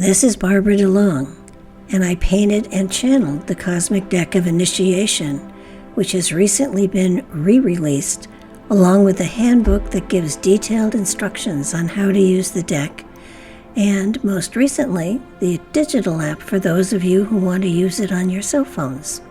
This is Barbara DeLong, and I painted and channeled the Cosmic Deck of Initiation, which has recently been re-released, along with a handbook that gives detailed instructions on how to use the deck, and most recently, the digital app for those of you who want to use it on your cell phones.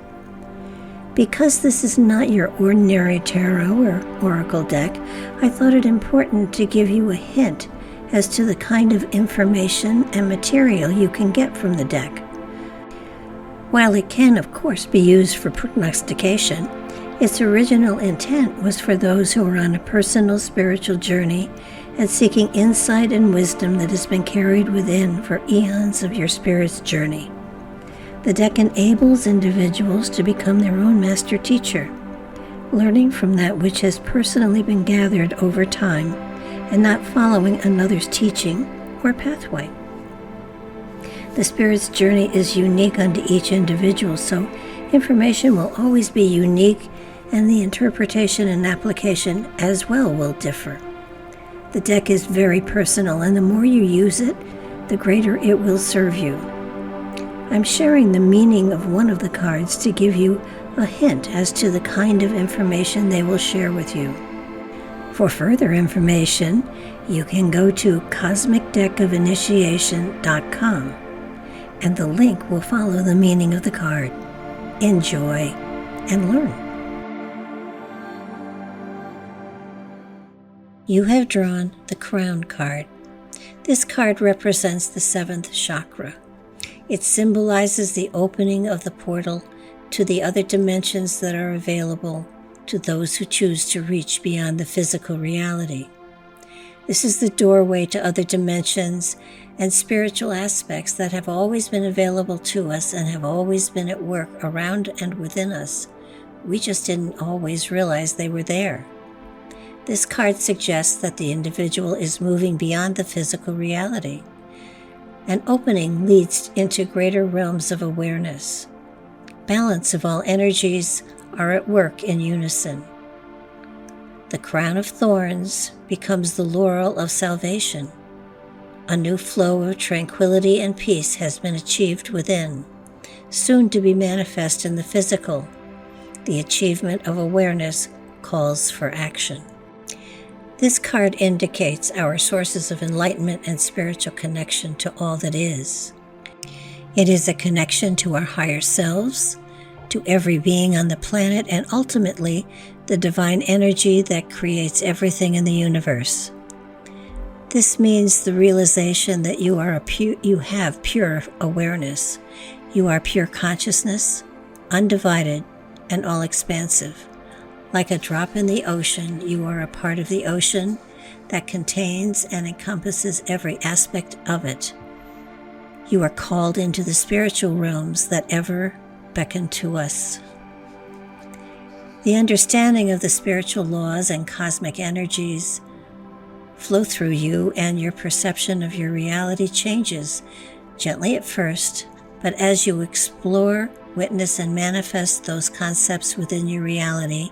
Because this is not your ordinary tarot or oracle deck, I thought it important to give you a hint as to the kind of information and material you can get from the deck. While it can, of course, be used for prognostication, its original intent was for those who are on a personal spiritual journey and seeking insight and wisdom that has been carried within for eons of your spirit's journey. The deck enables individuals to become their own master teacher, learning from that which has personally been gathered over time and not following another's teaching or pathway. The spirit's journey is unique unto each individual, so information will always be unique, and the interpretation and application as well will differ. The deck is very personal, and the more you use it, the greater it will serve you. I'm sharing the meaning of one of the cards to give you a hint as to the kind of information they will share with you. For further information, you can go to cosmicdeckofinitiation.com, and the link will follow the meaning of the card. Enjoy and learn. You have drawn the Crown card. This card represents the 7th chakra. It symbolizes the opening of the portal to the other dimensions that are available to those who choose to reach beyond the physical reality. This is the doorway to other dimensions and spiritual aspects that have always been available to us and have always been at work around and within us. We just didn't always realize they were there. This card suggests that the individual is moving beyond the physical reality. An opening leads into greater realms of awareness. Balance of all energies are at work in unison. The crown of thorns becomes the laurel of salvation. A new flow of tranquility and peace has been achieved within, soon to be manifest in the physical. The achievement of awareness calls for action. This card indicates our sources of enlightenment and spiritual connection to all that is. It is a connection to our higher selves, to every being on the planet, and ultimately the divine energy that creates everything in the universe. This means the realization that you have pure awareness. You are pure consciousness, undivided and all-expansive. Like a drop in the ocean, you are a part of the ocean that contains and encompasses every aspect of it. You are called into the spiritual realms that ever beckon to us. The understanding of the spiritual laws and cosmic energies flow through you, and your perception of your reality changes, gently at first, but as you explore, witness, and manifest those concepts within your reality,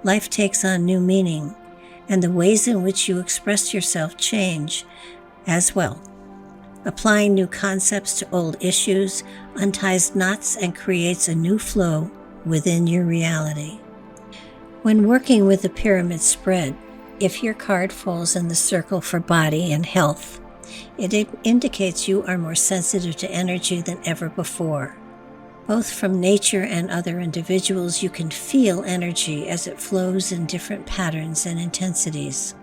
life takes on new meaning, and the ways in which you express yourself change as well. Applying new concepts to old issues unties knots and creates a new flow within your reality. When working with the pyramid spread, if your card falls in the circle for body and health, it indicates you are more sensitive to energy than ever before. Both from nature and other individuals, you can feel energy as it flows in different patterns and intensities.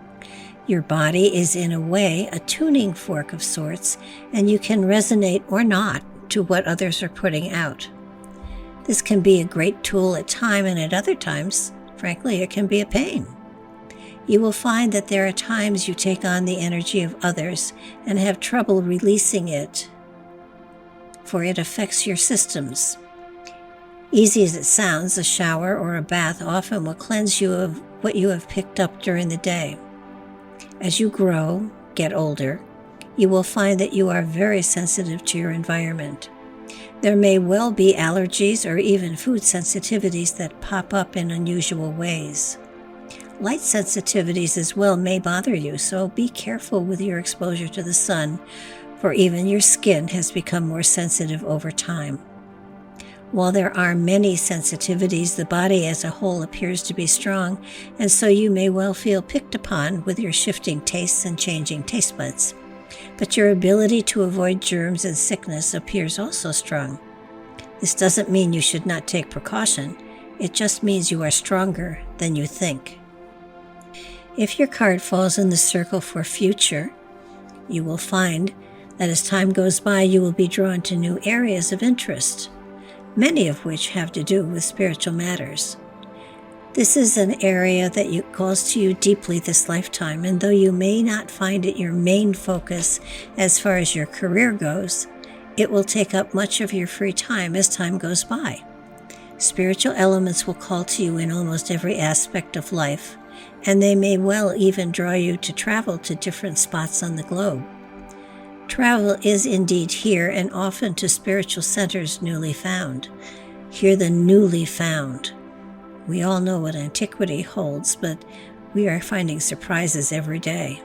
Your body is, in a way, a tuning fork of sorts, and you can resonate or not to what others are putting out. This can be a great tool at times, and at other times, frankly, it can be a pain. You will find that there are times you take on the energy of others and have trouble releasing it, for it affects your systems. Easy as it sounds, a shower or a bath often will cleanse you of what you have picked up during the day. As you grow, get older, you will find that you are very sensitive to your environment. There may well be allergies or even food sensitivities that pop up in unusual ways. Light sensitivities as well may bother you, so be careful with your exposure to the sun, or even your skin has become more sensitive over time. While there are many sensitivities, the body as a whole appears to be strong, and so you may well feel picked upon with your shifting tastes and changing taste buds. But your ability to avoid germs and sickness appears also strong. This doesn't mean you should not take precaution. It just means you are stronger than you think. If your card falls in the circle for future, you will find that as time goes by, you will be drawn to new areas of interest, many of which have to do with spiritual matters. This is an area that calls to you deeply this lifetime, and though you may not find it your main focus as far as your career goes, it will take up much of your free time as time goes by. Spiritual elements will call to you in almost every aspect of life, and they may well even draw you to travel to different spots on the globe. Travel is indeed here, and often to spiritual centers newly found. Hear the newly found. We all know what antiquity holds, but we are finding surprises every day.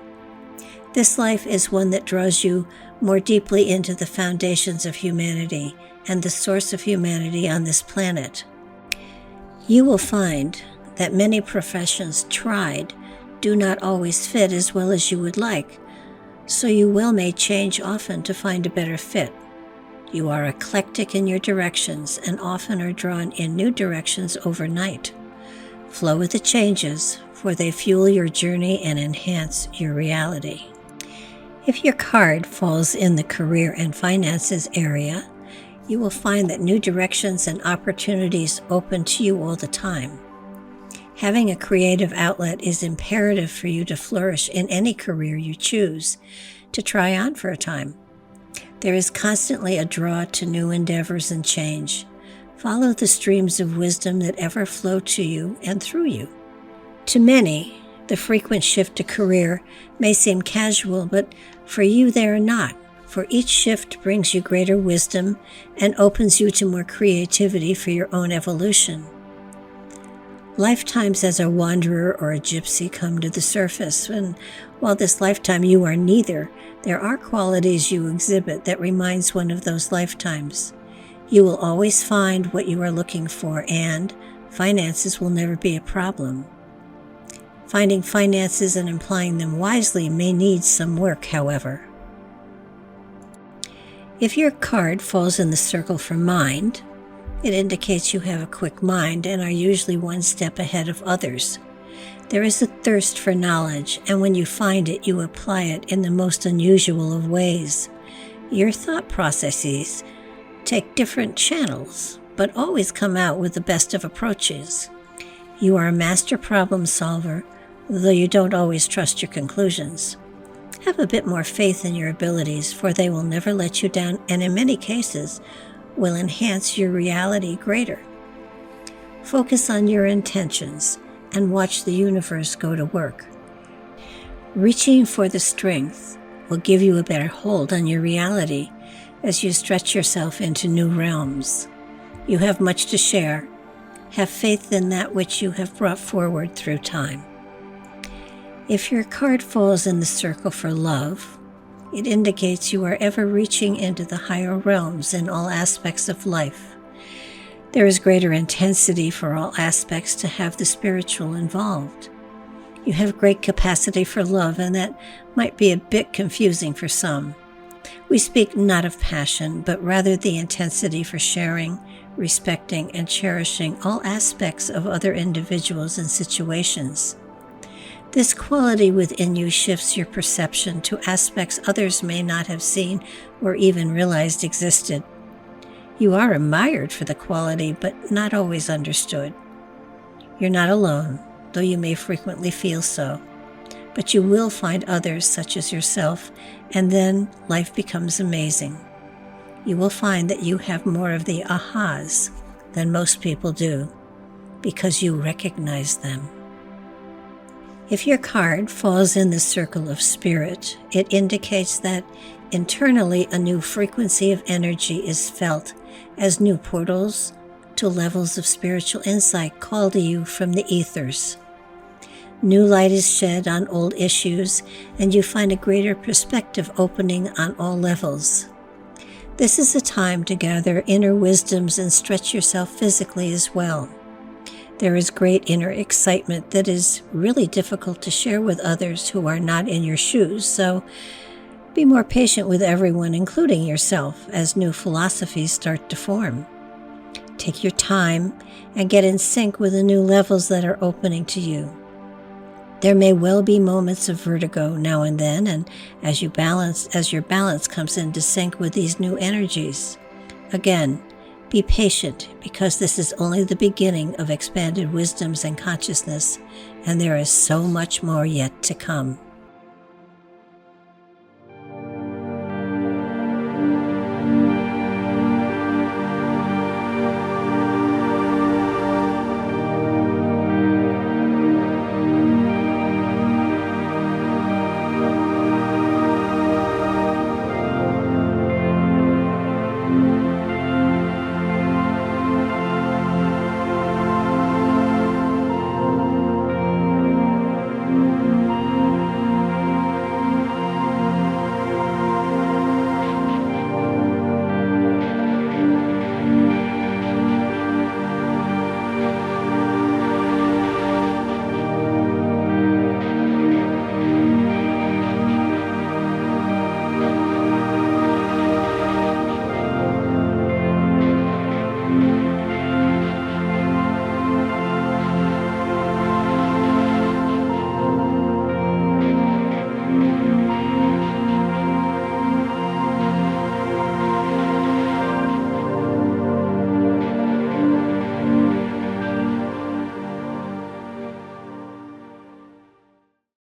This life is one that draws you more deeply into the foundations of humanity and the source of humanity on this planet. You will find that many professions tried do not always fit as well as you would like, so you may change often to find a better fit. You are eclectic in your directions and often are drawn in new directions overnight. Flow with the changes, for they fuel your journey and enhance your reality. If your card falls in the career and finances area, you will find that new directions and opportunities open to you all the time. Having a creative outlet is imperative for you to flourish in any career you choose to try on for a time. There is constantly a draw to new endeavors and change. Follow the streams of wisdom that ever flow to you and through you. To many, the frequent shift to career may seem casual, but for you they are not, for each shift brings you greater wisdom and opens you to more creativity for your own evolution. Lifetimes as a wanderer or a gypsy come to the surface, and while this lifetime you are neither, there are qualities you exhibit that reminds one of those lifetimes. You will always find what you are looking for, and finances will never be a problem. Finding finances and applying them wisely may need some work, however. If your card falls in the circle for mind, it indicates you have a quick mind and are usually one step ahead of others. There is a thirst for knowledge, and when you find it, you apply it in the most unusual of ways. Your thought processes take different channels, but always come out with the best of approaches. You are a master problem solver, though you don't always trust your conclusions. Have a bit more faith in your abilities, for they will never let you down, and in many cases, will enhance your reality greater. Focus on your intentions and watch the universe go to work. Reaching for the strength will give you a better hold on your reality as you stretch yourself into new realms. You have much to share. Have faith in that which you have brought forward through time. If your card falls in the circle for love, it indicates you are ever reaching into the higher realms in all aspects of life. There is greater intensity for all aspects to have the spiritual involved. You have great capacity for love, and that might be a bit confusing for some. We speak not of passion, but rather the intensity for sharing, respecting, and cherishing all aspects of other individuals and situations. This quality within you shifts your perception to aspects others may not have seen or even realized existed. You are admired for the quality, but not always understood. You're not alone, though you may frequently feel so. But you will find others such as yourself, and then life becomes amazing. You will find that you have more of the ahas than most people do, because you recognize them. If your card falls in the circle of spirit, it indicates that internally a new frequency of energy is felt as new portals to levels of spiritual insight call to you from the ethers. New light is shed on old issues, and you find a greater perspective opening on all levels. This is a time to gather inner wisdoms and stretch yourself physically as well. There is great inner excitement that is really difficult to share with others who are not in your shoes, so be more patient with everyone, including yourself, as new philosophies start to form. Take your time and get in sync with the new levels that are opening to you. There may well be moments of vertigo now and then, and as your balance comes into sync with these new energies. Again, be patient, because this is only the beginning of expanded wisdoms and consciousness, and there is so much more yet to come.